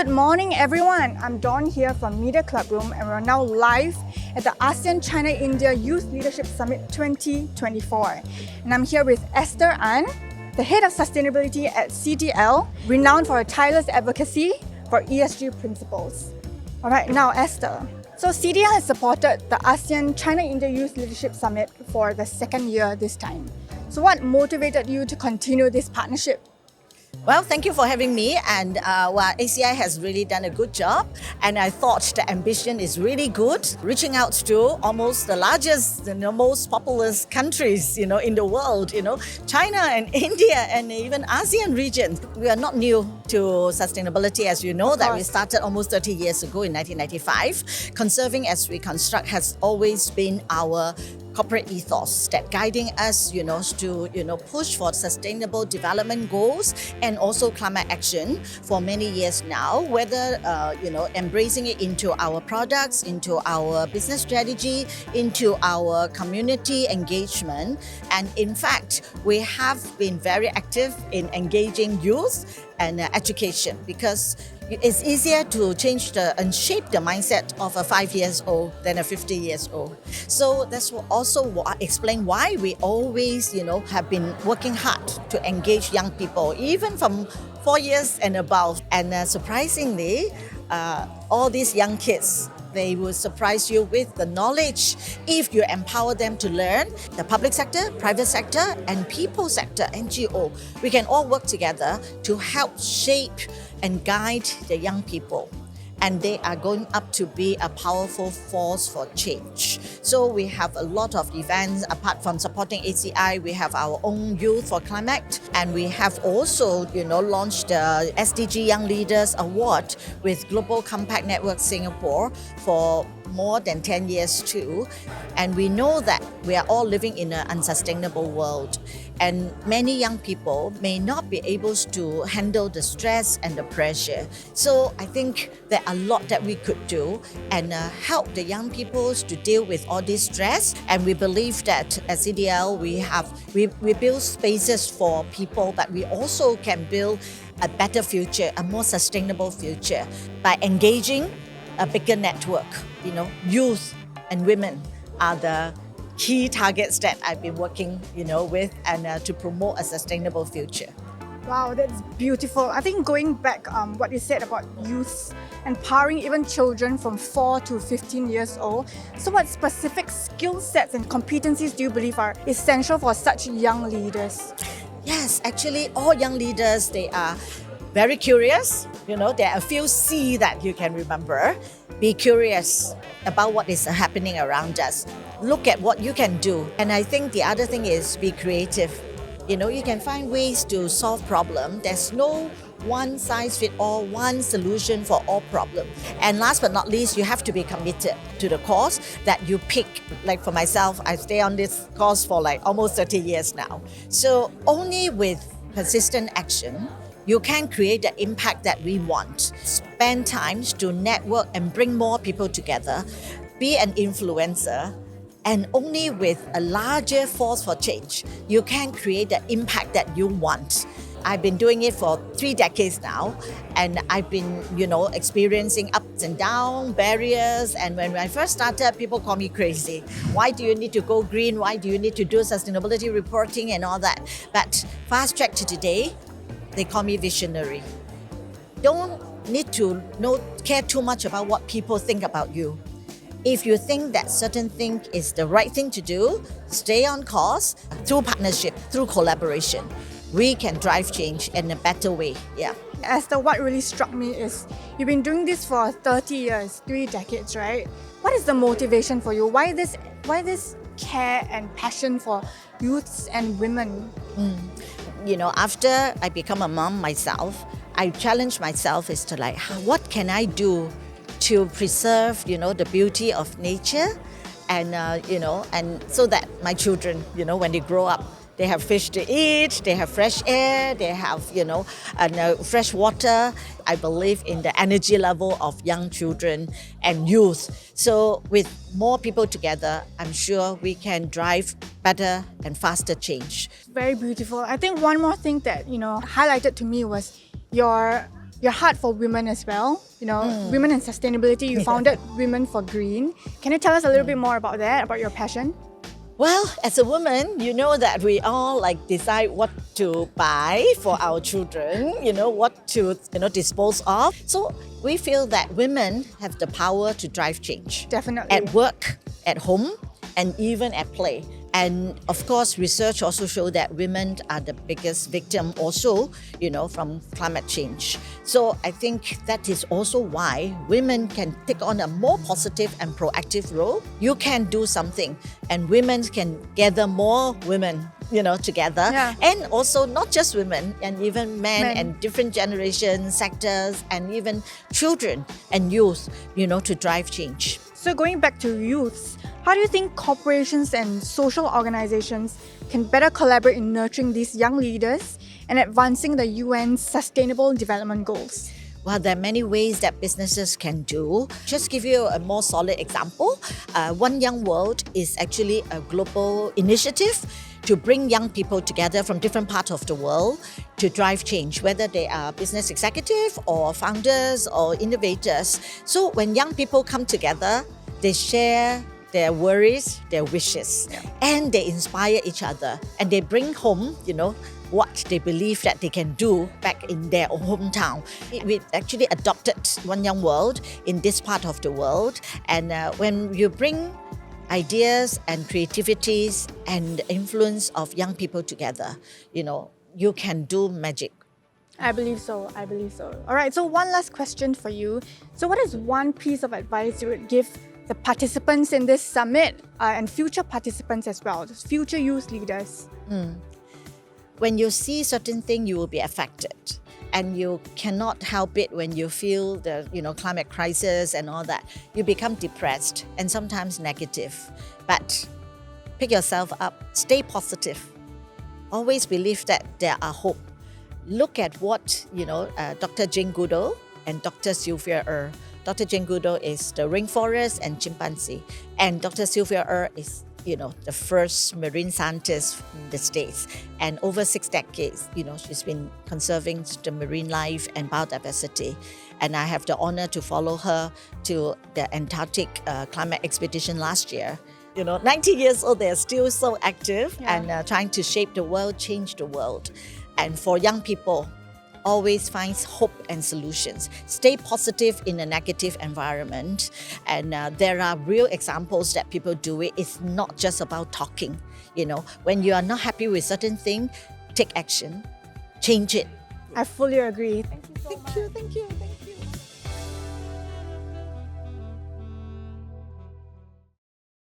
Good morning, everyone. I'm Dawn here from Media Club Room, and we're now live at the ASEAN China-India Youth Leadership Summit 2024. And I'm here with Esther An, the Head of Sustainability at CDL, renowned for her tireless advocacy for ESG principles. All right, now Esther. So CDL has supported the ASEAN China-India Youth Leadership Summit for the second year this time. So what motivated you to continue this partnership? Well, thank you for having me, and ACI has really done a good job, and I thought the ambition is really good, reaching out to almost the largest and the most populous countries, in the world, China and India and even ASEAN regions. We are not new to sustainability, as you know, that we started almost 30 years ago in 1995. Conserving as we construct has always been our corporate ethos that guiding us, to push for sustainable development goals and also climate action for many years now. Whether embracing it into our products, into our business strategy, into our community engagement, and in fact, we have been very active in engaging youth and education because it's easier to change and shape the mindset of a 5 years old than a 50 years old. So that's also explain why we always, have been working hard to engage young people, even from 4 years and above. And surprisingly, all these young kids, they will surprise you with the knowledge if you empower them to learn. The public sector, private sector, and people sector, NGO, we can all work together to help shape and guide the young people. And they are going up to be a powerful force for change. So we have a lot of events. Apart from supporting ACI, we have our own Youth for Climate, and we have also, launched the SDG Young Leaders Award with Global Compact Network Singapore for more than 10 years too. And we know that we are all living in an unsustainable world, and many young people may not be able to handle the stress and the pressure. So I think there are a lot that we could do and help the young people to deal with all this stress. And we believe that at CDL we build spaces for people, but we also can build a better future, a more sustainable future by engaging a bigger network. Youth and women are the key targets that I've been working, with and to promote a sustainable future. Wow, that's beautiful. I think going back what you said about youth, empowering even children from 4 to 15 years old. So what specific skill sets and competencies do you believe are essential for such young leaders? Yes, actually all young leaders, they are very curious. There are a few C that you can remember. Be curious about what is happening around us. Look at what you can do. And I think the other thing is be creative. You can find ways to solve problems. There's no one size fit all, one solution for all problems. And last but not least, you have to be committed to the cause that you pick. Like for myself, I stay on this cause for almost 30 years now. So only with persistent action, you can create the impact that we want. Spend time to network and bring more people together. Be an influencer. And only with a larger force for change, you can create the impact that you want. I've been doing it for 3 decades now, and I've been, experiencing ups and downs, barriers. And when I first started, people call me crazy. Why do you need to go green? Why do you need to do sustainability reporting and all that? But fast track to today, they call me visionary. Don't need to care too much about what people think about you. If you think that certain thing is the right thing to do, stay on course through partnership, through collaboration. We can drive change in a better way. Yeah. Esther, what really struck me is you've been doing this for 30 years, 3 decades, right? What is the motivation for you? Why this care and passion for youths and women? After I become a mom myself, I challenge myself is to what can I do to preserve, the beauty of nature, and and so that my children, when they grow up, they have fish to eat, they have fresh air, they have, fresh water. I believe in the energy level of young children and youth. So with more people together, I'm sure we can drive better and faster change. Very beautiful. I think one more thing that, highlighted to me was your your heart for women as well. Women and sustainability. You founded Women for Green. Can you tell us a little bit more about that, about your passion? Well, as a woman, you know that we all decide what to buy for our children, what to dispose of. So we feel that women have the power to drive change. Definitely. At work, at home, and even at play. And of course, research also shows that women are the biggest victim also, from climate change. So I think that is also why women can take on a more positive and proactive role. You can do something, and women can gather more women, together. Yeah. And also not just women, and even men and different generations, sectors, and even children and youth, to drive change. So going back to youths, how do you think corporations and social organizations can better collaborate in nurturing these young leaders and advancing the UN's Sustainable Development Goals? Well, there are many ways that businesses can do. Just give you a more solid example. One Young World is actually a global initiative to bring young people together from different parts of the world to drive change, whether they are business executives or founders or innovators. So when young people come together, they share their worries, their wishes, and they inspire each other, and they bring home, what they believe that they can do back in their hometown. We actually adopted One Young World in this part of the world, and when you bring ideas and creativities and influence of young people together, you can do magic. I believe so. All right, so one last question for you. So what is one piece of advice you would give the participants in this summit and future participants as well, just future youth leaders? When you see certain things, you will be affected. And you cannot help it when you feel the climate crisis and all that. You become depressed and sometimes negative. But pick yourself up, stay positive. Always believe that there are hope. Look at what Dr. Jane Goodall and Dr. Sylvia Dr. Jane Goodall is the rainforest and chimpanzee, and Dr. Sylvia is the first marine scientist in the States. And over 6 decades, she's been conserving the marine life and biodiversity. And I have the honor to follow her to the Antarctic climate expedition last year. 90 years old, they're still so active and trying to shape the world, change the world. And for young people, always finds hope and solutions. Stay positive in a negative environment. And there are real examples that people do it. It's not just about talking. When you are not happy with certain thing, take action, change it. I fully agree. Thank you so much. Thank you.